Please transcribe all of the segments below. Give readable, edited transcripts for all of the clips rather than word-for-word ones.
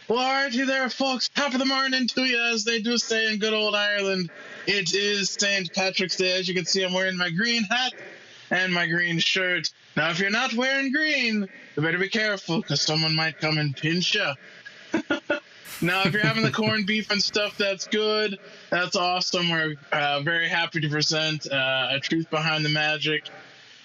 Well, alrighty there, folks. Top of the morning to you, as they do say in good old Ireland. It is St. Patrick's Day. As you can see, I'm wearing my green hat and my green shirt. Now, if you're not wearing green, you better be careful, because someone might come and pinch you. Now, if you're having the corned beef and stuff, that's good. That's awesome. We're very happy to present a Truth Behind the Magic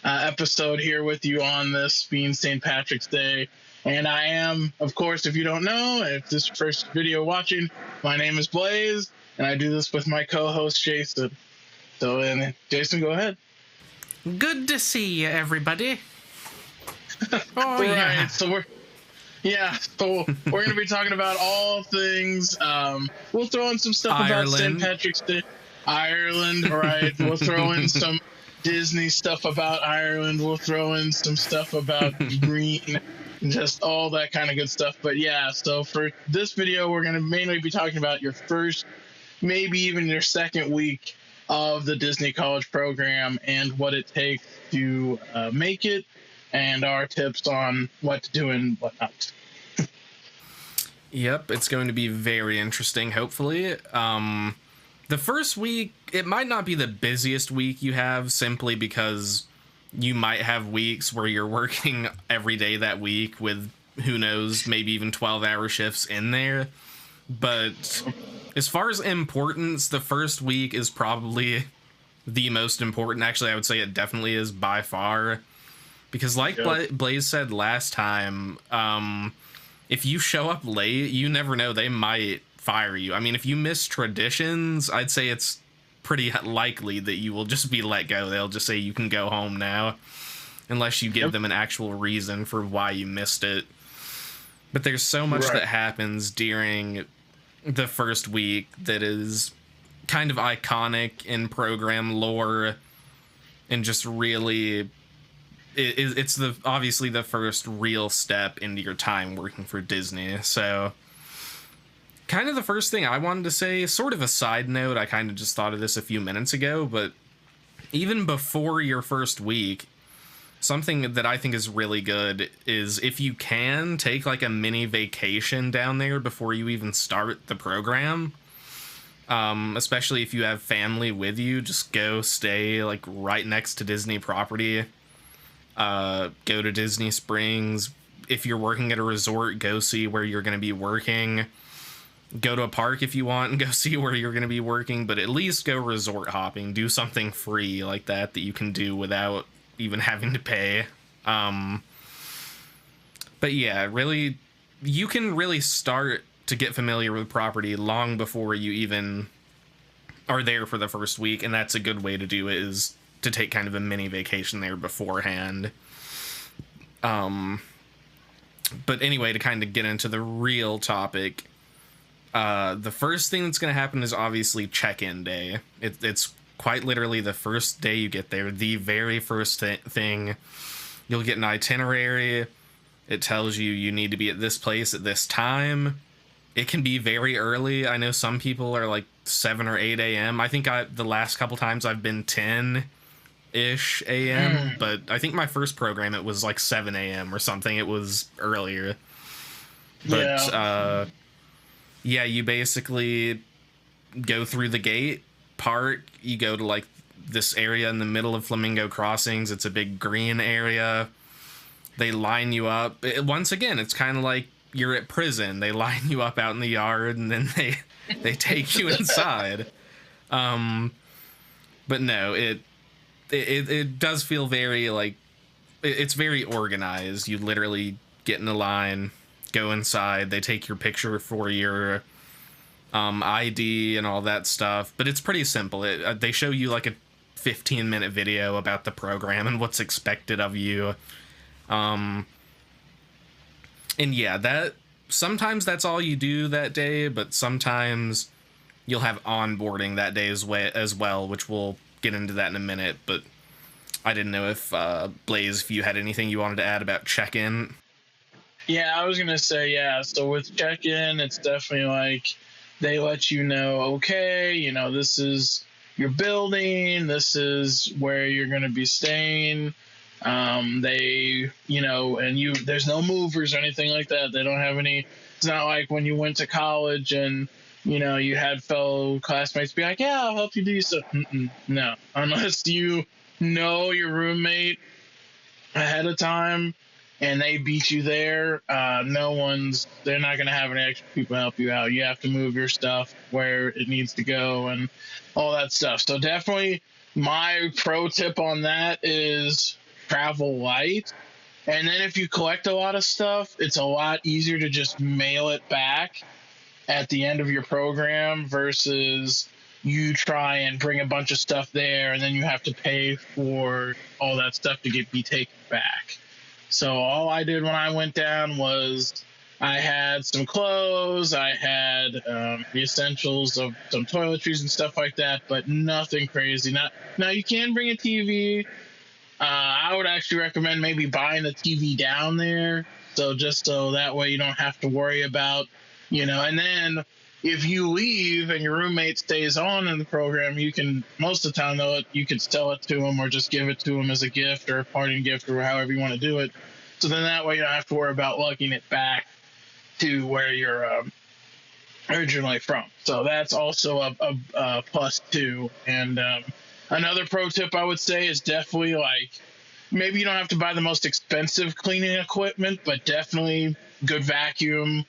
episode here with you on this being St. Patrick's Day. And I am, of course, if you don't know, if this is your first video watching, my name is Blaze, and I do this with my co-host, Jason. So, Jason, go ahead. Good to see you, everybody. Oh, right, so we're going to be talking about all things. We'll throw in some stuff about St. Patrick's Day. Ireland, right. We'll throw in some Disney stuff about Ireland. We'll throw in some stuff about green, just all that kind of good stuff. But yeah, so for this video, we're going to mainly be talking about your first, maybe even your second week of the Disney College program and what it takes to make it, and our tips on what to do and what not to. Yep, it's going to be very interesting, hopefully. The first week, it might not be the busiest week you have, simply because you might have weeks where you're working every day that week with, who knows, maybe even 12-hour shifts in there. But as far as importance, the first week is probably the most important. Actually, I would say it definitely is by far. Because like Blaze said last time, if you show up late, you never know, they might fire you. I mean, if you miss traditions, I'd say it's pretty likely that you will just be let go. They'll just say you can go home now, unless you give them an actual reason for why you missed it. But there's so much that happens during the first week that is kind of iconic in program lore, and just really, it's obviously the first real step into your time working for Disney. So kind of the first thing I wanted to say, sort of a side note, I kind of just thought of this a few minutes ago, but even before your first week, something that I think is really good is if you can take like a mini vacation down there before you even start the program. Especially if you have family with you, just go stay like right next to Disney property. Go to Disney Springs. If you're working at a resort, go see where you're going to be working. Go to a park if you want and go see where you're going to be working, but at least go resort hopping. Do something free like that you can do without even having to pay. But yeah, really, you can really start to get familiar with property long before you even are there for the first week, and that's a good way to do it, is to take kind of a mini vacation there beforehand. But anyway, to kind of get into the real topic, the first thing that's going to happen is obviously check-in day. It's quite literally the first day you get there. The very first thing, you'll get an itinerary. It tells you need to be at this place at this time. It can be very early. I know some people are like 7 or 8 a.m. I think the last couple times I've been 10-ish a.m., but I think my first program, it was like 7 a.m. or something. It was earlier. But, yeah, you basically go through the gate, park, you go to like this area in the middle of Flamingo Crossings. It's a big green area. They line you up. Once again, it's kind of like you're at prison. They line you up out in the yard, and then they take you inside. But no, it does feel very like, it's very organized. You literally get in a line, go inside, they take your picture for your ID and all that stuff, but it's pretty simple. They show you like a 15-minute video about the program and what's expected of you. And yeah, sometimes that's all you do that day, but sometimes you'll have onboarding that day as well, which we'll get into that in a minute. But I didn't know if, Blaze, if you had anything you wanted to add about check-in. Yeah, I was going to say, so with check-in, it's definitely like they let you know, okay, this is your building, this is where you're going to be staying. They, and there's no movers or anything like that. They don't have any. It's not like when you went to college and you had fellow classmates be like, "Yeah, I'll help you do stuff." No, unless you know your roommate ahead of time and they beat you there. They're not going to have any extra people help you out. You have to move your stuff where it needs to go and all that stuff. So definitely my pro tip on that is travel light. And then if you collect a lot of stuff, it's a lot easier to just mail it back at the end of your program versus you try and bring a bunch of stuff there and then you have to pay for all that stuff to be taken back. So all I did when I went down was I had some clothes, I had the essentials of some toiletries and stuff like that, but nothing crazy. Now you can bring a TV. I would actually recommend maybe buying the TV down there, so just so that way you don't have to worry about, and then if you leave and your roommate stays on in the program, you can, most of the time though, you could sell it to them or just give it to them as a gift or a parting gift or however you want to do it. So then that way you don't have to worry about lugging it back to where you're originally from. So that's also a plus too. And another pro tip I would say is definitely maybe you don't have to buy the most expensive cleaning equipment, but definitely good vacuum,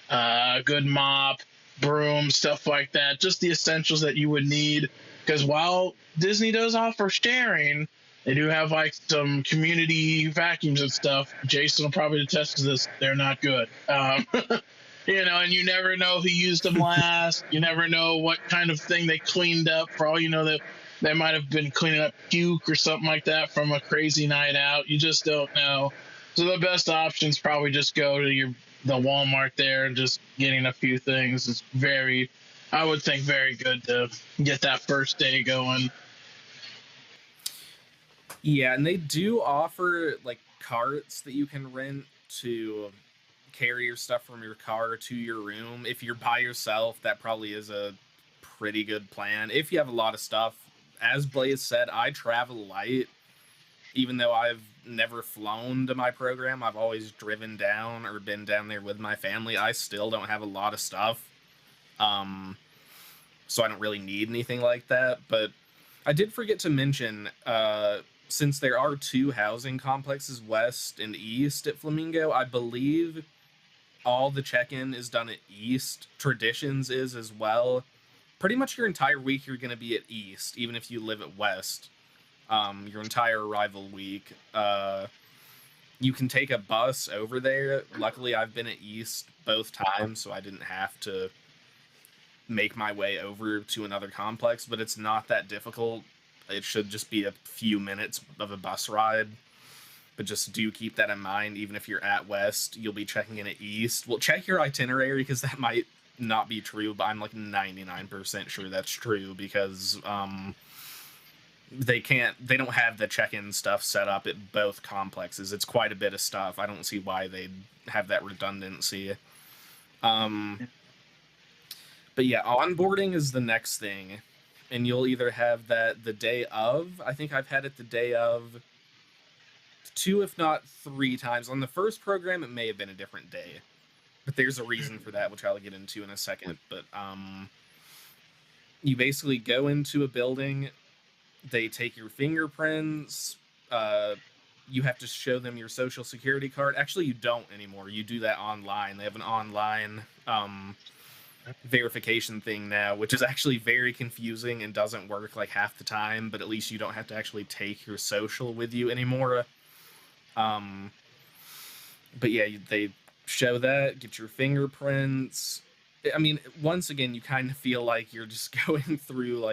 good mop, broom, stuff like that. Just the essentials that you would need. Because while Disney does offer sharing, they do have some community vacuums and stuff. Jason will probably attest to this. They're not good. And you never know who used them last. You never know what kind of thing they cleaned up. For all you know, that they might have been cleaning up puke or something like that from a crazy night out. You just don't know. So the best option is probably just go to the Walmart there and just getting a few things. It's I would think, very good to get that first day going. Yeah, and they do offer carts that you can rent to carry your stuff from your car to your room. If you're by yourself, that probably is a pretty good plan. If you have a lot of stuff, as Blaze said, I travel light. Even though I've never flown to my program, I've always driven down or been down there with my family. I still don't have a lot of stuff. So I don't really need anything like that. But I did forget to mention, since there are two housing complexes, west and east at Flamingo, I believe all the check-in is done at east. Traditions is as well. Pretty much your entire week you're going to be at east, even if you live at west. Your entire arrival week. You can take a bus over there. Luckily, I've been at east both times, so I didn't have to make my way over to another complex, but it's not that difficult. It should just be a few minutes of a bus ride. But just do keep that in mind. Even if you're at west, you'll be checking in at east. Well, check your itinerary, because that might not be true, but I'm 99% sure that's true, because they don't have the check-in stuff set up at both complexes. It's quite a bit of stuff. I don't see why they'd have that redundancy. But yeah, onboarding is the next thing. And you'll either have that the day of. I think I've had it the day of 2, if not 3 times. On the first program, it may have been a different day. But there's a reason for that, which I'll get into in a second. But you basically go into a building. They take your fingerprints. You have to show them your social security card. Actually, you don't anymore. You do that online. They have an online verification thing now, which is actually very confusing and doesn't work half the time, but at least you don't have to actually take your social with you anymore. But yeah, they show that, get your fingerprints. I mean, once again, you kind of feel like you're just going through,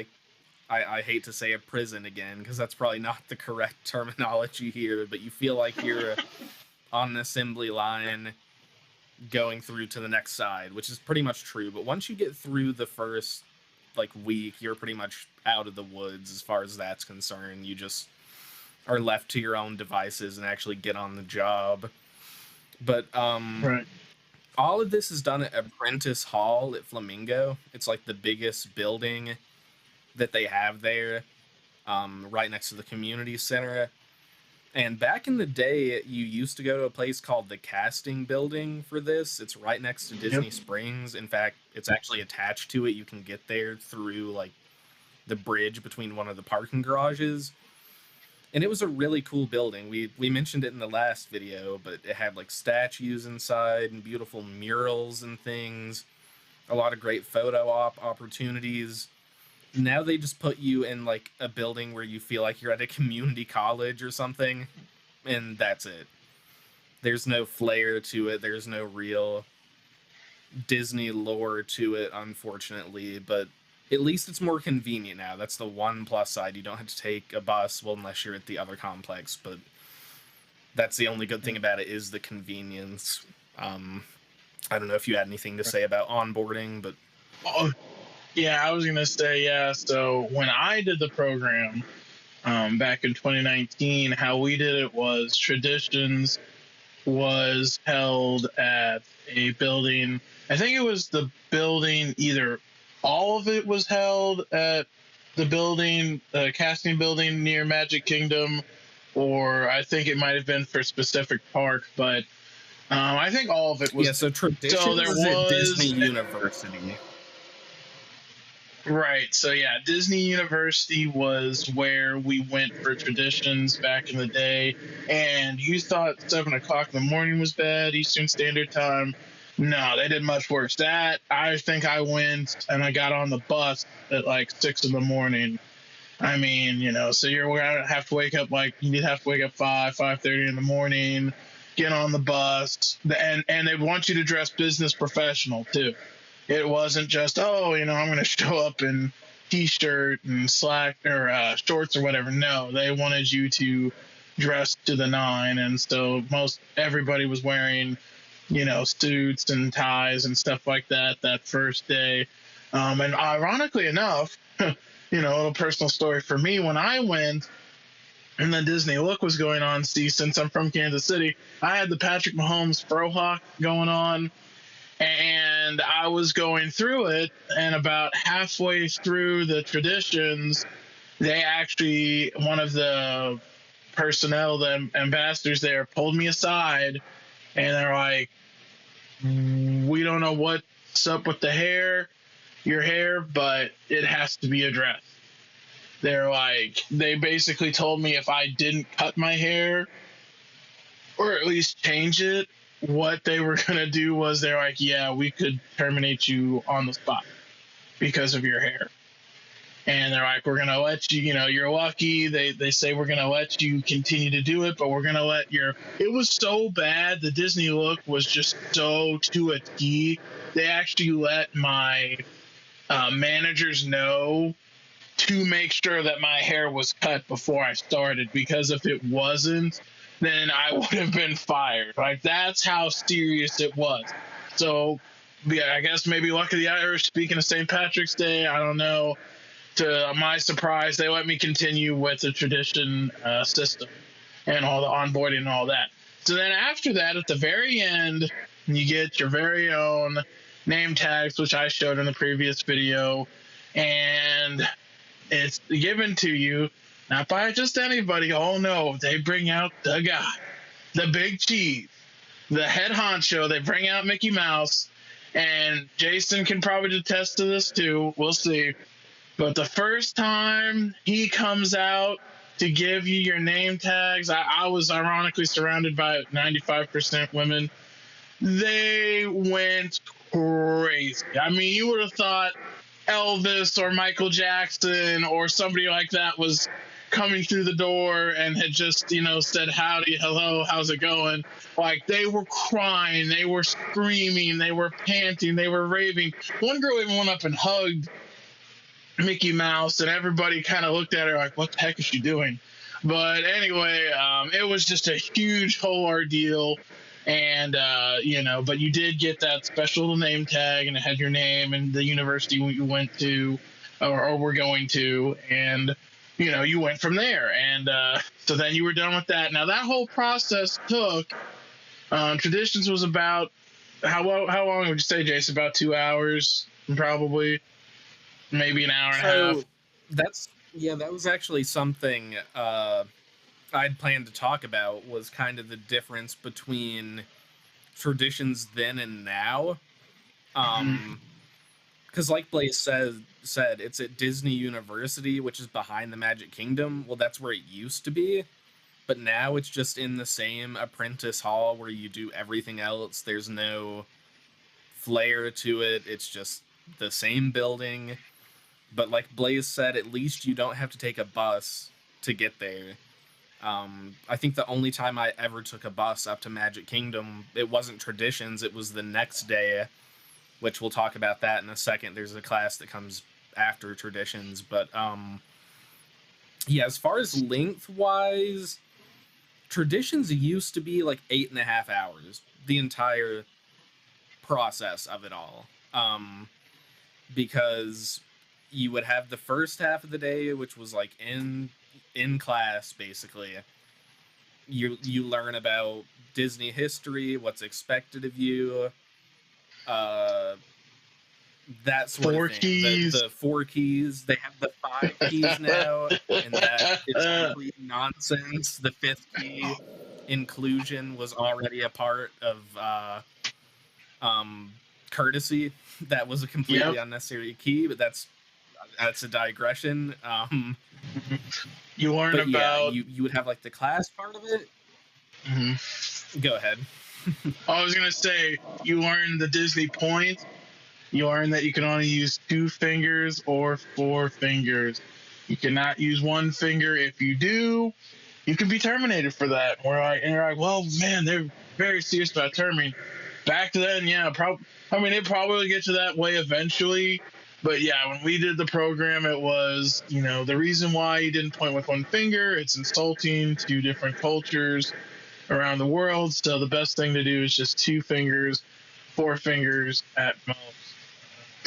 I hate to say a prison again, because that's probably not the correct terminology here, but you feel like you're on an assembly line going through to the next side, which is pretty much true. But once you get through the first week, you're pretty much out of the woods as far as that's concerned. You just are left to your own devices and actually get on the job. But right. All of this is done at Apprentice Hall at Flamingo. It's the biggest building that they have there, right next to the community center. And back in the day, you used to go to a place called the Casting Building for this. It's right next to Disney Springs. In fact, it's actually attached to it. You can get there through like the bridge between one of the parking garages. And it was a really cool building. We mentioned it in the last video, but it had like statues inside and beautiful murals and things. A lot of great photo op opportunities. Now they just put you in like a building where you feel like you're at a community college or something, and that's it. There's no flair to it. There's no real Disney lore to it, unfortunately, but at least it's more convenient now. That's the one plus side. You don't have to take a bus, well, unless you're at the other complex, but that's the only good thing about it is the convenience. I don't know if you had anything to say about onboarding, but... Oh, yeah, I was going to say, yeah, so when I did the program back in 2019, how we did it was Traditions was held at a building. I think it was the building, either all of it was held at the building, the casting building near Magic Kingdom, or I think it might have been for Specific Park, but I think all of it was. Yeah, so Traditions so there was at Disney University. Right. So yeah, Disney University was where we went for Traditions back in the day. And you thought 7 o'clock in the morning was bad, Eastern Standard Time. No, they did much worse. That, I think I went and I got on the bus at like 6 in the morning. I mean, you know, so you're gonna have to wake up you'd have to wake up 5:30 in the morning, get on the bus, and they want you to dress business professional too. It wasn't just, oh, you know, I'm going to show up in t-shirt and slack or shorts or whatever. No, they wanted you to dress to the nine. And so everybody was wearing, you know, suits and ties and stuff like that first day. And ironically enough, you know, a little personal story for me, when I went and the Disney look was going on, since I'm from Kansas City, I had the Patrick Mahomes Frohawk going on. And I was going through it, and about halfway through the Traditions, they actually, one of the personnel, the ambassadors there, pulled me aside, and they're like, we don't know what's up with your hair, but it has to be addressed. They're like, they basically told me if I didn't cut my hair, or at least change it, what they were going to do was they're like, yeah, we could terminate you on the spot because of your hair. And they're like, we're going to let you, you know, you're lucky. They say we're going to let you continue to do it, but we're going to let it was so bad. The Disney look was just so to a T. They actually let my managers know to make sure that my hair was cut before I started, because if it wasn't, then I would have been fired. Like, that's how serious it was. So, yeah, I guess maybe luck of the Irish, speaking of St. Patrick's Day, I don't know. To my surprise, they let me continue with the tradition system and all the onboarding and all that. So then after that, at the very end, you get your very own name tags, which I showed in the previous video, and it's given to you not by just anybody. Oh no, they bring out the guy, the big cheese, the head honcho. They bring out Mickey Mouse, and Jason can probably attest to this too. We'll see. But the first time he comes out to give you your name tags, I was ironically surrounded by 95% women. They went crazy. I mean, you would have thought Elvis or Michael Jackson or somebody like that was coming through the door and had just, you know, said howdy, hello, how's it going? Like, they were crying, they were screaming, they were panting, they were raving. One girl even went up and hugged Mickey Mouse, and everybody kind of looked at her like, what the heck is she doing? But anyway, it was just a huge whole ordeal. And, you know, but you did get that special name tag, and it had your name and the university you went to or were going to. And, you know, you went from there. And so then you were done with that. Now, that whole process took, Traditions was about, how long would you say, Jace? About 2 hours, probably? Maybe an hour and a half. That was actually something I I'd planned to talk about was kind of the difference between traditions then and now. Because like Blaze said, it's at Disney University, which is behind the Magic Kingdom. Well, that's where it used to be, but now it's just in the same Apprentice Hall where you do everything else. There's no flair to it. It's just the same building. But like Blaze said, at least you don't have to take a bus to get there. I think the only time I ever took a bus up to Magic Kingdom, it wasn't Traditions, it was the next day, which we'll talk about that in a second. There's a class that comes after Traditions. But yeah, as far as length-wise, Traditions used to be like 8.5 hours, the entire process of it all. Because you would have the first half of the day, which was like in class, basically. You learn about Disney history, what's expected of you, that sort of thing. Keys. The 4 keys. They have the 5 keys now, and that it's complete nonsense. The 5th key, inclusion, was already a part of courtesy. That was a completely unnecessary key, but that's a digression. You learn about... you would have like the class part of it. Go ahead. I was going to say, you learn the Disney points. You learn that you can only use 2 fingers or 4 fingers. You cannot use 1 finger. If you do, you can be terminated for that. And you're like, well, man, they're very serious about terminating. Back then, yeah, it probably get to that way eventually. But yeah, when we did the program, it was, the reason why you didn't point with 1 finger, it's insulting to different cultures around the world. So the best thing to do is just 2 fingers, 4 fingers at most,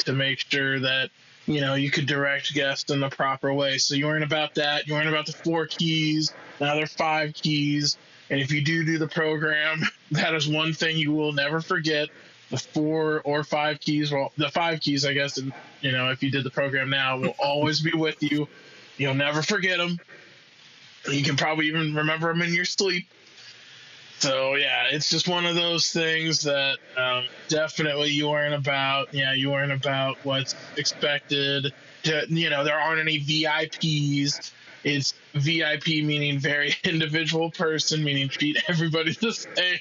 to make sure that, you could direct guests in the proper way. So you learn about that. You learn about the 4 keys. Now there are 5 keys. And if you do the program, that is one thing you will never forget. The 4 or 5 keys, well, the 5 keys, I guess, and, if you did the program now, will always be with you. You'll never forget them. You can probably even remember them in your sleep. So, yeah, it's just one of those things that definitely you learn about. Yeah, you learn about what's expected. There aren't any VIPs. It's VIP, meaning very individual person, meaning treat everybody the same.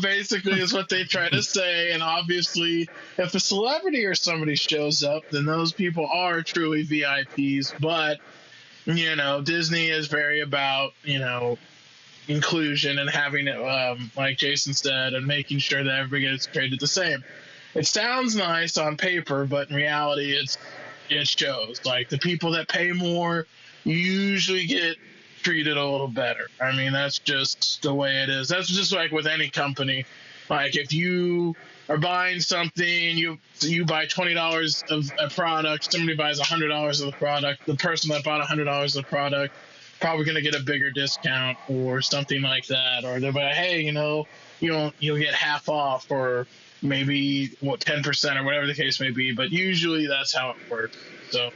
Basically is what they try to say. And obviously, if a celebrity or somebody shows up, then those people are truly VIPs. But, Disney is very about, inclusion and having it, like Jason said, and making sure that everybody gets treated the same. It sounds nice on paper, but in reality, it shows. Like, the people that pay more usually get treated a little better. I mean, that's just the way it is. That's just like with any company. Like, if you are buying something, you buy $20 of a product, somebody buys $100 of the product, the person that bought $100 of the product probably going to get a bigger discount or something like that. Or they're like, hey, you'll get half off, or maybe 10% or whatever the case may be. But usually that's how it works. So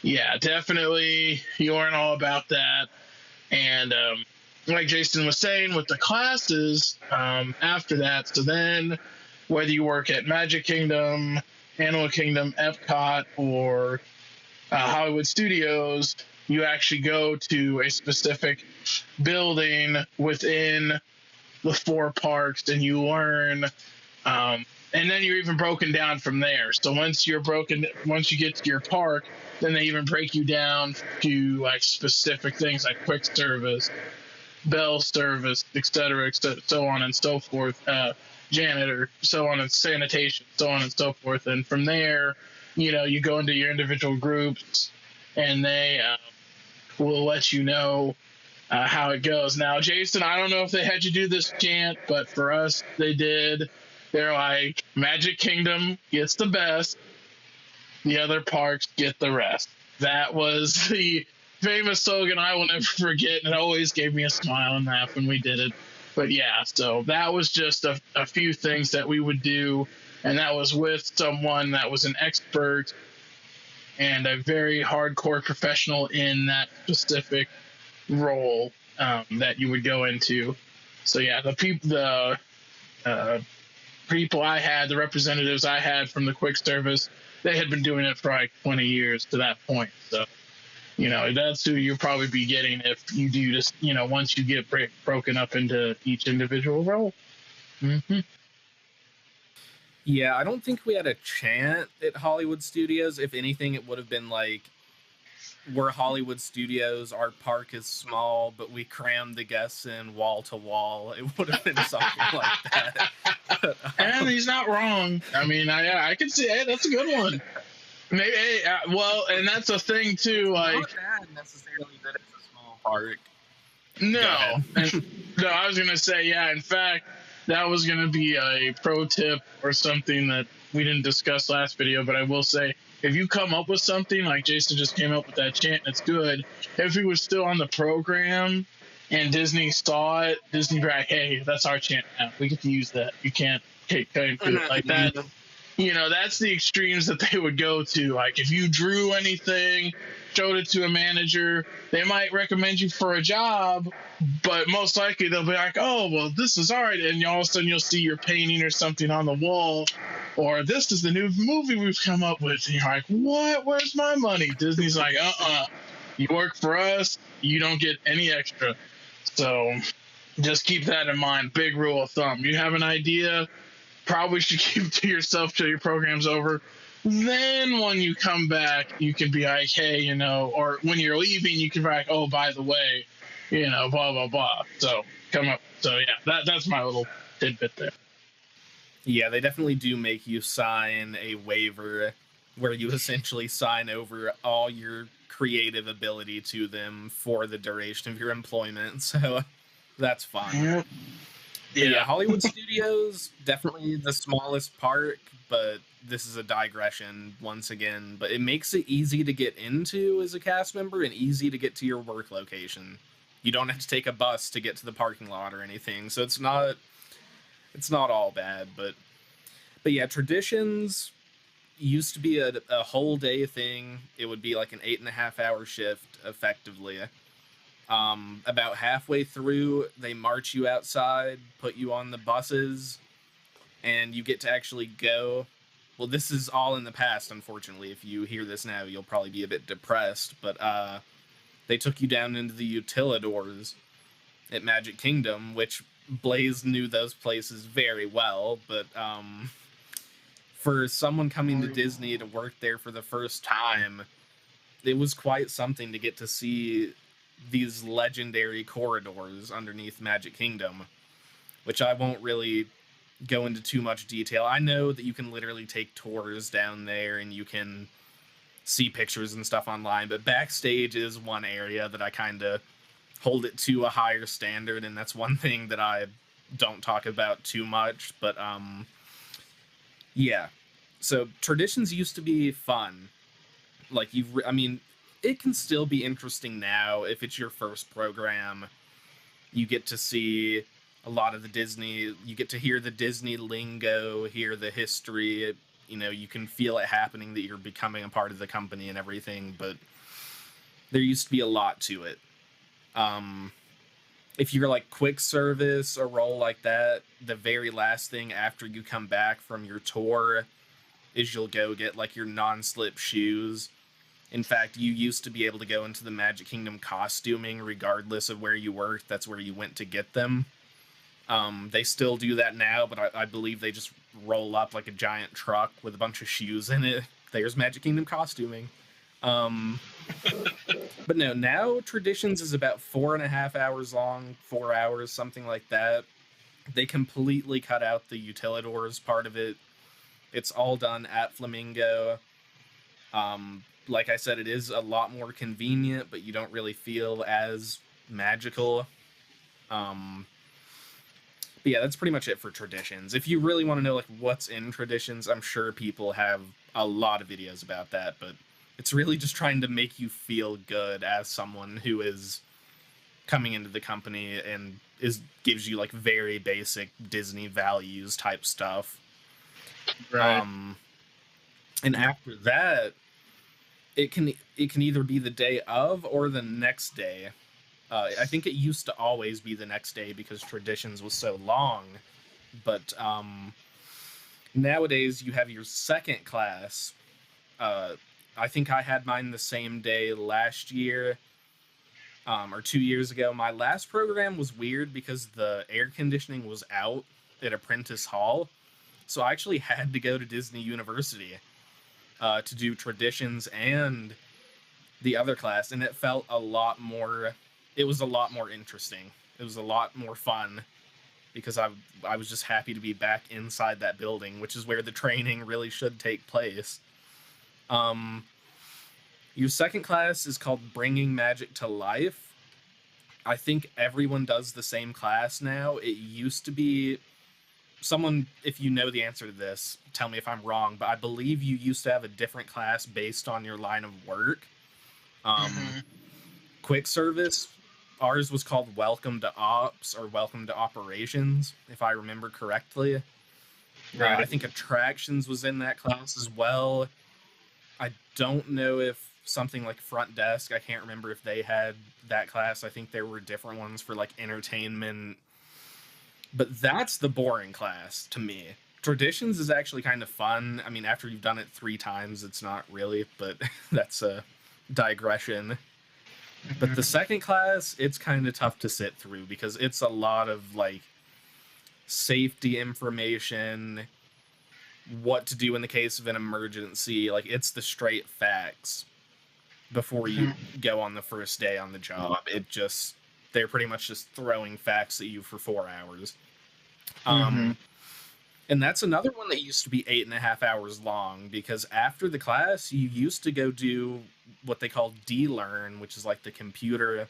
yeah, definitely you learn all about that. And like Jason was saying, with the classes after that, so then whether you work at Magic Kingdom, Animal Kingdom, Epcot, or Hollywood Studios, you actually go to a specific building within the 4 parks, and you learn, and then you're even broken down from there. So once you get to your park, then they even break you down to like specific things like quick service, bell service, etc., so on and so forth, janitor, so on, and sanitation, so on and so forth. And from there, you go into your individual groups, and they will let you know how it goes. Now, Jason, I don't know if they had you do this chant, but for us, they did. They're like, Magic Kingdom gets the best, the other parks get the rest. That was the famous slogan I will never forget, and it always gave me a smile and laugh when we did it. But yeah, so that was just a few things that we would do, and that was with someone that was an expert and a very hardcore professional in that specific role that you would go into. So yeah, uh, people I had, the representatives I had from the quick service, they had been doing it for like 20 years to that point. So, that's who you'll probably be getting if you do just, once you get broken up into each individual role. Mm-hmm. Yeah, I don't think we had a chant at Hollywood Studios. If anything, it would have been like, we're Hollywood Studios, our park is small, but we crammed the guests in wall to wall. It would have been something like that. And he's not wrong. I mean, I can see, hey, that's a good one. Maybe, hey, well, and that's a thing too. Like, not bad necessarily that it's a small park. No, no, I was gonna say, yeah. In fact, that was gonna be a pro tip or something that we didn't discuss last video. But I will say, if you come up with something like Jason just came up with that chant, and it's good. If he was still on the program and Disney saw it, Disney be like, hey, that's our chant now. We get to use that. You can't take it like that. That's the extremes that they would go to. Like, if you drew anything, showed it to a manager, they might recommend you for a job, but most likely they'll be like, oh, well, this is all right. And all of a sudden you'll see your painting or something on the wall, or this is the new movie we've come up with. And you're like, what? Where's my money? Disney's like, you work for us, you don't get any extra. So just keep that in mind. Big rule of thumb. You have an idea, probably should keep it to yourself till your program's over. Then when you come back, you can be like, hey, or when you're leaving, you can be like, oh, by the way, blah, blah, blah. So come up. So yeah, that's my little tidbit there. Yeah, they definitely do make you sign a waiver where you essentially sign over all your creative ability to them for the duration of your employment. So that's fun. Yeah, Hollywood Studios, definitely the smallest park, but this is a digression once again. But it makes it easy to get into as a cast member and easy to get to your work location. You don't have to take a bus to get to the parking lot or anything, so it's not all bad. But yeah, traditions used to be a whole day thing. It would be like an 8.5-hour shift, effectively. About halfway through, they march you outside, put you on the buses, and you get to actually go. Well, this is all in the past, unfortunately. If you hear this now, you'll probably be a bit depressed, but they took you down into the utilidors at Magic Kingdom, which Blaze knew those places very well, but for someone coming to Disney to work there for the first time, it was quite something to get to see these legendary corridors underneath Magic Kingdom, which I won't really go into too much detail. I know that you can literally take tours down there and you can see pictures and stuff online, but backstage is one area that I kind of hold it to a higher standard, and that's one thing that I don't talk about too much. But yeah, so traditions used to be fun. Like, it can still be interesting now if it's your first program. You get to see a lot of the Disney, you get to hear the Disney lingo, hear the history, you can feel it happening that you're becoming a part of the company and everything, but there used to be a lot to it. If you're like quick service, a role like that, the very last thing after you come back from your tour is you'll go get like your non-slip shoes. In fact, you used to be able to go into the Magic Kingdom costuming regardless of where you worked. That's where you went to get them. They still do that now, but I believe they just roll up like a giant truck with a bunch of shoes in it. There's Magic Kingdom costuming. But no, now Traditions is about 4.5 hours long, 4 hours, something like that. They completely cut out the utilidors part of it. It's all done at Flamingo. Like I said, it is a lot more convenient, but you don't really feel as magical. But yeah, that's pretty much it for Traditions. If you really want to know like what's in Traditions, I'm sure people have a lot of videos about that, but it's really just trying to make you feel good as someone who is coming into the company and gives you like very basic Disney values type stuff. Right. And after that, it can either be the day of or the next day. I think it used to always be the next day because Traditions was so long, but nowadays you have your second class. I think I had mine the same day last year, or 2 years ago. My last program was weird because the air conditioning was out at Apprentice Hall, so I actually had to go to Disney University to do Traditions and the other class, and it felt a lot more. It was a lot more interesting. It was a lot more fun because I was just happy to be back inside that building, which is where the training really should take place. Um, your second class is called Bringing Magic to Life. I think everyone does the same class now. It used to be someone, if you know the answer to this, tell me if I'm wrong, but I believe you used to have a different class based on your line of work. Mm-hmm. Quick service, ours was called Welcome to Ops or Welcome to Operations, if I remember correctly. Right. I think Attractions was in that class as well. I don't know if something like Front Desk, I can't remember if they had that class. I think there were different ones for like entertainment. But that's the boring class to me. Traditions is actually kind of fun. I mean, after you've done it 3 times, it's not really, but that's a digression. But the second class, it's kind of tough to sit through because it's a lot of like safety information, what to do in the case of an emergency. Like, it's the straight facts before you go on the first day on the job. They're pretty much just throwing facts at you for 4 hours. And that's another one that used to be 8.5 hours long, because after the class, you used to go do what they call D-Learn, which is like the computer.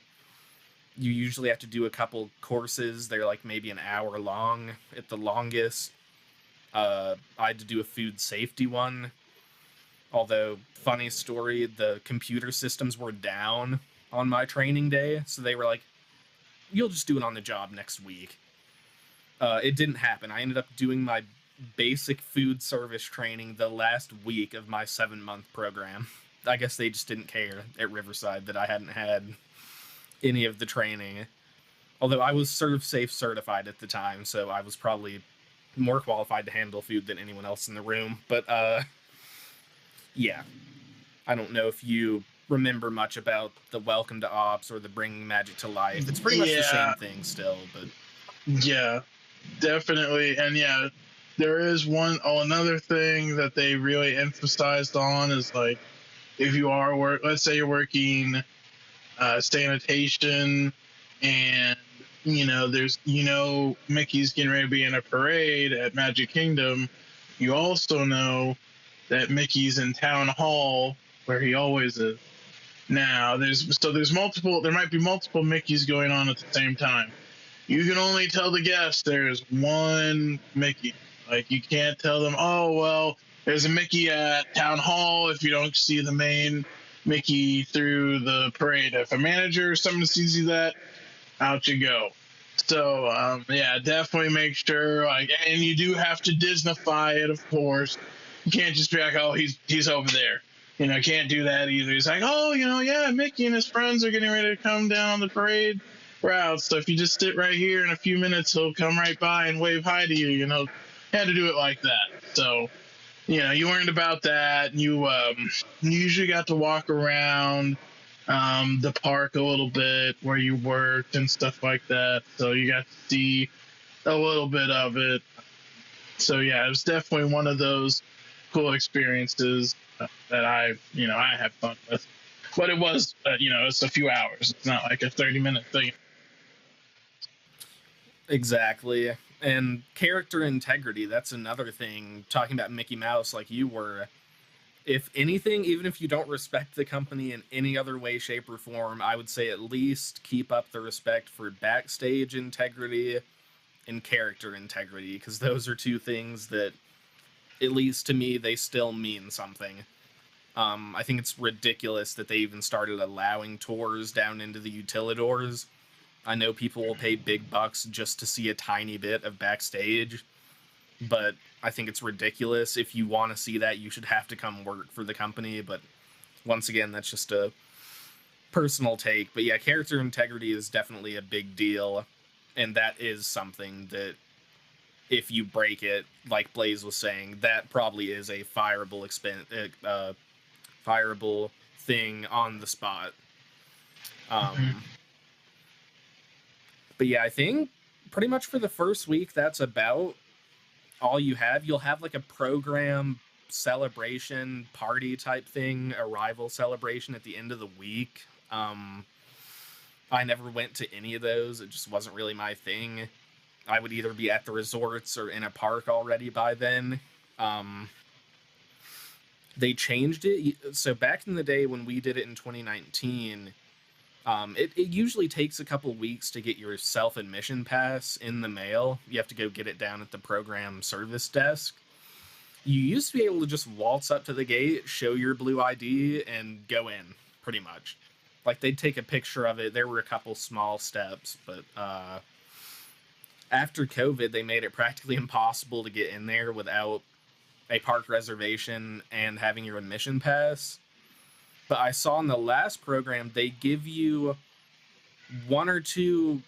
You usually have to do a couple courses. They're like maybe an hour long at the longest. I had to do a food safety one. Although, funny story, the computer systems were down on my training day, so they were like, you'll just do it on the job next week. It didn't happen. I ended up doing my basic food service training the last week of my 7-month program. I guess they just didn't care at Riverside that I hadn't had any of the training. Although I was Serve Safe certified at the time, so I was probably more qualified to handle food than anyone else in the room. But, yeah. I don't know if you remember much about the Welcome to Ops or the Bringing Magic to Life. It's pretty much the same thing still, but... Yeah, definitely. And yeah, there is another thing that they really emphasized on is like, if you are let's say you're working sanitation, and Mickey's getting ready to be in a parade at Magic Kingdom. You also know that Mickey's in Town Hall, where he always is. Now there might be multiple Mickeys going on at the same time. You can only tell the guests there's one Mickey. Like, you can't tell them, oh, well, there's a Mickey at Town Hall if you don't see the main Mickey through the parade. If a manager or someone sees you that, out you go. So, yeah, definitely make sure, and you do have to Disneyfy it, of course. You can't just be like, oh, he's over there. Can't do that either. He's like, oh, yeah, Mickey and his friends are getting ready to come down on the parade route. So if you just sit right here, in a few minutes, he'll come right by and wave hi to you. You had to do it like that. So, you learned about that. You usually got to walk around the park a little bit where you worked and stuff like that. So you got to see a little bit of it. So yeah, it was definitely one of those cool experiences that I had fun with. But it was, it's a few hours. It's not like a 30-minute thing. Exactly. And character integrity, that's another thing. Talking about Mickey Mouse like you were, if anything, even if you don't respect the company in any other way, shape, or form, I would say at least keep up the respect for backstage integrity and character integrity, because those are two things that, at least to me, they still mean something. I think it's ridiculous that they even started allowing tours down into the utilidors. I know people will pay big bucks just to see a tiny bit of backstage, but I think it's ridiculous. If you want to see that, you should have to come work for the company. But once again, that's just a personal take, but yeah, character integrity is definitely a big deal, and that is something that if you break it, like Blaze was saying, that probably is a fireable thing on the spot. But yeah, I think pretty much for the first week, that's about all you have. You'll have like a program celebration party type thing, arrival celebration at the end of the week. I never went to any of those. It just wasn't really my thing. I would either be at the resorts or in a park already by then. They changed it. So back in the day when we did it in 2019, it usually takes a couple weeks to get your self-admission pass in the mail. You have to go get it down at the program service desk. You used to be able to just waltz up to the gate, show your blue ID, and go in, pretty much. Like, they'd take a picture of it. There were a couple small steps, but after COVID, they made it practically impossible to get in there without a park reservation and having your admission pass. But I saw in the last program, they give you 1 or 2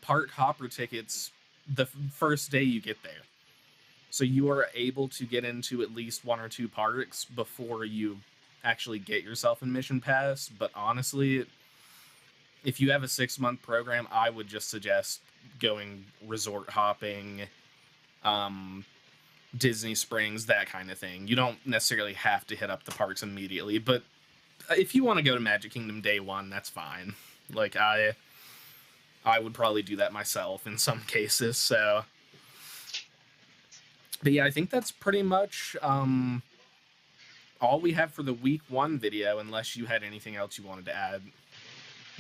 park hopper tickets the first day you get there. So you are able to get into at least 1 or 2 parks before you actually get your self-admission pass. But honestly, if you have a 6-month program, I would just suggest going resort hopping, Disney Springs, that kind of thing. You don't necessarily have to hit up the parks immediately, but if you want to go to Magic Kingdom day 1, that's fine. Like, I would probably do that myself in some cases, so. But yeah, I think that's pretty much all we have for the week 1 video, unless you had anything else you wanted to add.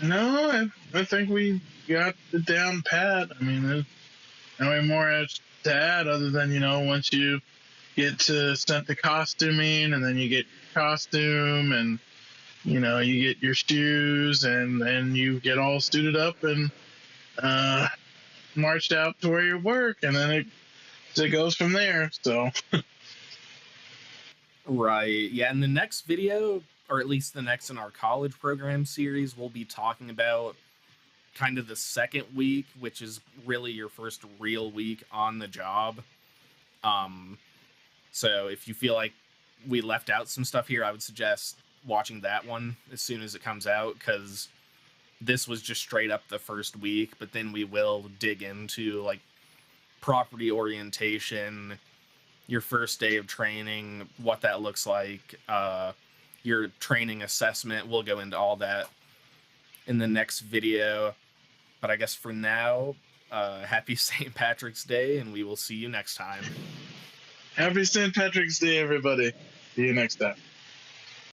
No, I think we got it down pat. I mean, there's no more to add other than, once you get to sent the costuming, and then you get your costume, and you get your shoes, and then you get all suited up and marched out to where you work, and then it goes from there. So right, yeah. In the next video, or at least the next in our college program series, we'll be talking about kind of the second week, which is really your first real week on the job. So if you feel like we left out some stuff here, I would suggest watching that one as soon as it comes out, because this was just straight up the first week, but then we will dig into like property orientation, your first day of training, what that looks like, your training assessment. We'll go into all that in the next video. But I guess for now, happy St. Patrick's Day, and we will see you next time. Happy St. Patrick's Day, everybody. See you next time.